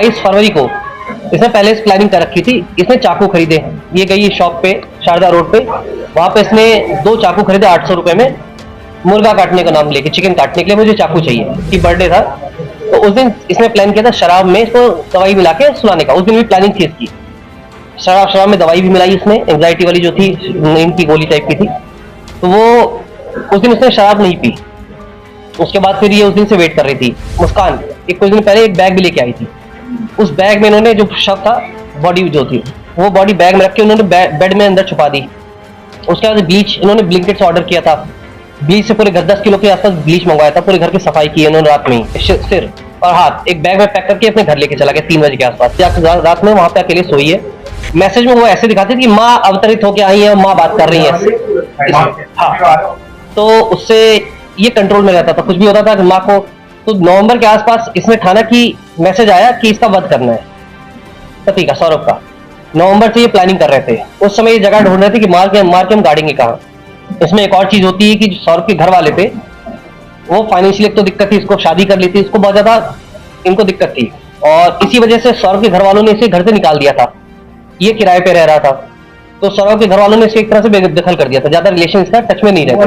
22 फरवरी को इसने पहले से प्लानिंग कर रखी थी। इसने चाकू खरीदे, ये गई शॉप पे शारदा रोड पे, वहां पे इसने 2 चाकू खरीदे 800 रुपए में, मुर्गा काटने का नाम लेके, चिकन काटने के लिए मुझे चाकू चाहिए कि बर्थडे था। तो उस दिन इसने प्लान किया था शराब में इसको दवाई मिला के सुलाने का। उस दिन भी प्लानिंग थी इसकी, शराब में दवाई भी मिलाई इसने, एंग्जाइटी वाली जो थी, नींद की गोली टाइप की थी। तो वो उस दिन उसने शराब नहीं पी। उसके बाद फिर ये उस दिन से वेट कर रही थी। मुस्कान कुछ दिन पहले एक बैग भी लेके आई थी। उस बैग में इन्होंने जो शव था, बॉडी जो थी, वो बॉडी बैग में रख के उन्होंने बेड में अंदर छुपा दी। उसके बाद ब्लीच इन्होंने ब्लिंकेट से ऑर्डर किया था। ब्लीच से पूरे 10 किलो के आसपास ब्लीच मंगवाया था। पूरे घर की सफाई की उन्होंने रात में ही, सिर और हाथ एक बैग में पैक करके अपने घर लेके चला गया 3 बजे के आसपास। रात में वहां पे अकेले सोई है। मैसेज में वो ऐसे दिखाते थे कि माँ अवतरित होकर आई है, माँ बात कर रही है। हाँ, तो उससे ये कंट्रोल में रहता था। कुछ भी होता था कि माँ को, तो नवंबर के आसपास इसने ठाना कि मैसेज आया कि इसका वध करना है, पति का, सौरभ का। नवंबर से ये प्लानिंग कर रहे थे। उस समय ये जगह ढूंढ रहे थे कि मार के हम गाड़ेंगे कहाँ। इसमें एक और चीज होती है कि सौरभ के घर वाले थे, वो फाइनेंशियली तो दिक्कत थी, इसको शादी कर ली थी, इसको बहुत ज्यादा इनको दिक्कत थी, और इसी वजह से सौरभ के घर वालों ने इसे घर से निकाल दिया था। ये किराए पे रह रहा था, तो सौरभ के घर वालों ने इसे एक तरह से बेदखल कर दिया था। ज्यादा रिलेशन इसका टच में नहीं रहता।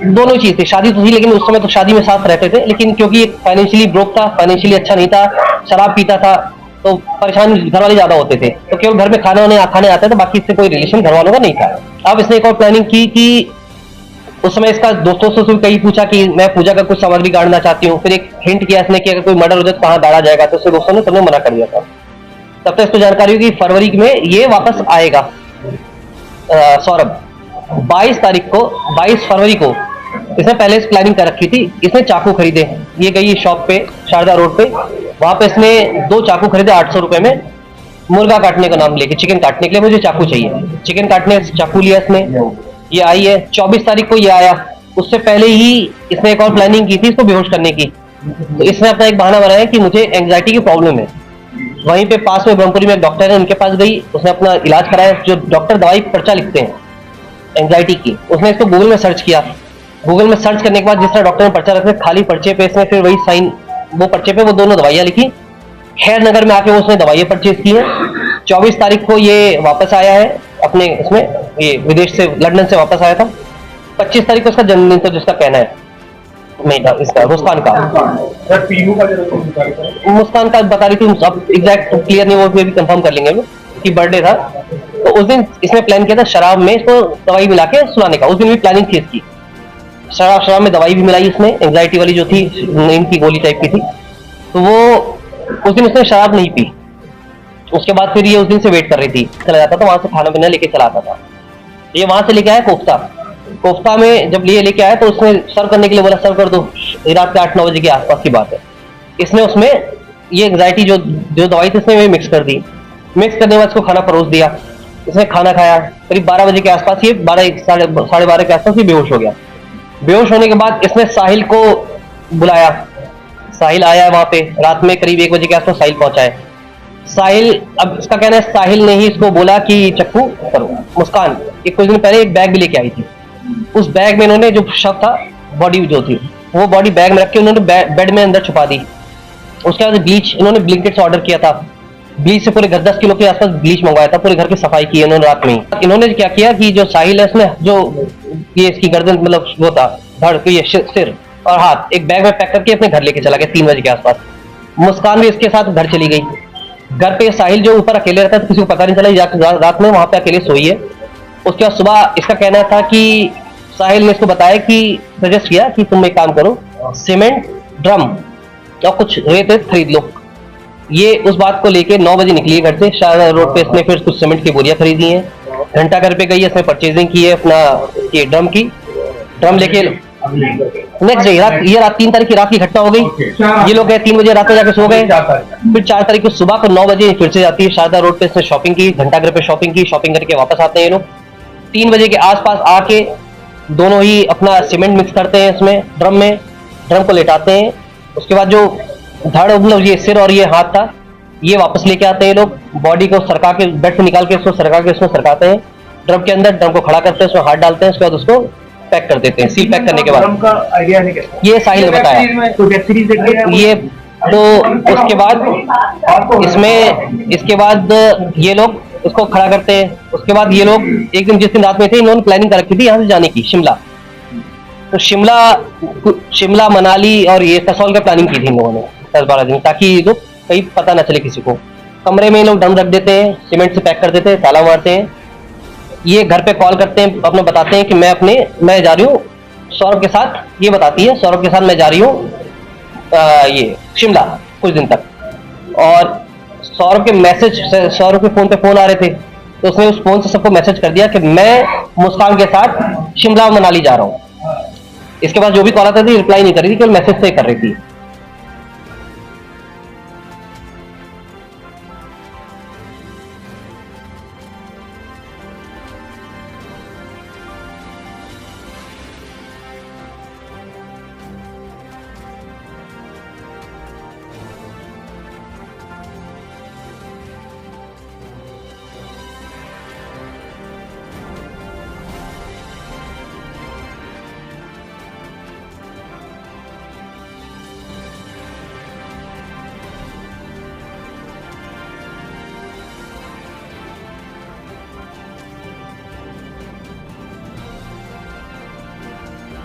दोनों चीज थी, शादी तो थी लेकिन उस समय तो शादी में साथ रहते थे, लेकिन क्योंकि फाइनेंशियली ब्रोक था, फाइनेंशियली अच्छा नहीं था, शराब पीता था, तो परेशान घर वाले ज्यादा होते थे। तो केवल घर में खाने आते थे, बाकी इससे कोई रिलेशन घर वालों का नहीं था। अब इसने एक और प्लानिंग की कि उस समय इसका दोस्तों से कहीं पूछा कि मैं पूजा का कुछ सामग्री गाड़ना चाहती हूँ। फिर एक हिंट किया इसने कि अगर कोई मर्डर हो जाए तो कहाँ गाड़ा जाएगा, तो उसके दोस्तों ने सबने मना कर दिया था। तब तक इसको जानकारी हुई कि फरवरी में ये वापस आएगा सौरभ। 22 फरवरी को इसने पहले से प्लानिंग कर रखी थी। इसने चाकू खरीदे, ये गई शॉप पे शारदा रोड पे, वहां पे इसने 2 चाकू खरीदे 800 रुपए में, मुर्गा काटने का नाम लेके, चिकन काटने के लिए मुझे चाकू चाहिए। चिकन काटने चाकू लिया इसने। ये आई है 24 तारीख को, ये आया। उससे पहले ही इसने एक और प्लानिंग की थी इसको बेहोश करने की। तो इसने अपना एक बहाना बनाया कि मुझे एंग्जाइटी की प्रॉब्लम है। वहीं पे पास में ब्रह्मपुरी में एक डॉक्टर है, उनके पास गई, उसने अपना इलाज कराया। जो डॉक्टर दवाई पर्चा लिखते हैं एंग्जाइटी की, उसने इसको गूगल में सर्च किया। गूगल में सर्च करने के बाद जिस तरह डॉक्टर ने पर्चा रखा, खाली पर्चे पे इसने फिर वही साइन, वो पर्चे पे वो दोनों दवाइयां लिखी। खैर नगर में आके वो उसने दवाइयां परचेज की हैं। 24 तारीख को ये वापस आया है अपने इसमें, ये विदेश से, लंदन से वापस आया था। 25 तारीख को उसका जन्मदिन था, जिसका कहना है इसका मुस्कान का बता रही थी, अब एग्जैक्ट क्लियर नहीं, वो भी कंफर्म कर लेंगे कि बर्थडे था। तो उस दिन इसने प्लान किया था शराब में इसको दवाई मिला के सुलाने का। उस दिन भी प्लानिंग थी इसकी, शराब में दवाई भी मिलाई इसने, एंग्जाइटी वाली जो थी, नींद की गोली टाइप की थी। तो वो उस दिन उसने शराब नहीं पी। उसके बाद फिर ये उस दिन से वेट कर रही थी, चला जाता था वहां से खाना पीना लेके चला आता था। ये वहां से लेके आया कोफ्ता में जब लेके आया तो उसने सर्व करने के लिए बोला, सर्व कर दो। रात के 8-9 बजे के आसपास की बात है। इसने उसमें ये एंग्जाइटी जो दवाई थी इसने मिक्स कर दी। मिक्स करने के बाद इसको खाना परोस दिया। इसने खाना खाया। करीब 12 बजे के आसपास, ये 12-12:30 के आसपास ये बेहोश हो गया। बेहोश होने के बाद इसने साहिल को बुलाया। साहिल आया वहां पे रात में करीब 1 बजे के आसपास साहिल पहुंचा है। साहिल, अब इसका कहना है साहिल ने ही इसको बोला कि चक्कू करो। मुस्कान कुछ दिन पहले एक बैग भी लेके आई थी। उस बैग में इन्होंने जो शव था, बॉडी जो थी, वो बॉडी बैग में रख के उन्होंने बेड में अंदर छुपा दी। उसके बाद ब्लीच इन्होंने ब्लिंकेट से ऑर्डर किया था। ब्लीच से पूरे 10 किलो के आसपास ब्लीच मंगवाया था। पूरे घर की सफाई की उन्होंने रात में ही। इन्होंने क्या किया कि जो साहिल है इसमें, जो ये इसकी गर्दन, मतलब वो था धड़, ये सिर और हाथ एक बैग में पैक करके अपने घर लेके चला गया 3 बजे के आसपास। मुस्कान भी इसके साथ घर चली गई। घर पे साहिल जो ऊपर अकेले रहता था, किसी को पता नहीं चला, रात में वहां पे अकेले सोई है। उसके बाद सुबह इसका कहना था कि साहिल ने इसको बताया कि सजेस्ट किया कि तुम एक काम करो, सीमेंट, ड्रम और कुछ रेत खरीद लो। ये उस बात को लेके 9 बजे निकली घर से। शारदा रोड पे इसने फिर कुछ सीमेंट की बोरियां खरीदी हैं। घंटा घर पे गई, इसने परचेजिंग की है अपना ये ड्रम लेके। नेक्स्ट डे रात 3 तारीख की रात की घटना हो गई। ये लोग गए 3 बजे रात में जाके सो गए। फिर 4 तारीख को सुबह को 9 बजे फिर से जाती है शारदा रोड पे। इसने शॉपिंग की, घंटा घर पे शॉपिंग की। शॉपिंग करके वापस आते हैं ये लोग। 3 बजे के आसपास आके दोनों ही अपना सीमेंट मिक्स करते हैं इसमें, ड्रम को लेटाते हैं। उसके बाद जो धड़, मतलब ये सिर और ये हाथ था, ये वापस लेके आते हैं लोग। बॉडी को सरका के, बेड से निकाल के इसको सरका के इसमें सरकाते हैं ड्रम के अंदर। ड्रम को खड़ा करते हैं, उसमें हाथ डालते हैं। उसके बाद उसको पैक कर देते हैं। सील पैक करने के बाद ये साहिल ने बताया। ये तो उसके बाद इसके बाद ये लोग इसको खड़ा करते हैं। उसके बाद ये लोग एक दिन जिस दिन रात में थे, इन्होंने प्लानिंग कर रखी थी यहाँ से जाने की, शिमला। तो शिमला मनाली और ये कसौल का प्लानिंग की थी इन लोगों ने 10-12 दिन, ताकि ये लोग कहीं पता ना चले किसी को। कमरे में ये लोग डम रख देते हैं, सीमेंट से पैक कर देते हैं, ताला मारते हैं। ये घर पे कॉल करते हैं, अपने बताते हैं कि मैं जा रही हूँ सौरभ के साथ, ये बताती है सौरभ के साथ मैं जा रही हूँ ये शिमला कुछ दिन तक। और सौरभ के फोन पे फोन आ रहे थे, तो उसने उस फोन से सबको मैसेज कर दिया कि मैं मुस्कान के साथ शिमला मनाली जा रहा हूँ। इसके बाद जो भी कॉल आता थी रिप्लाई नहीं कर रही थी, केवल मैसेज से कर रही थी।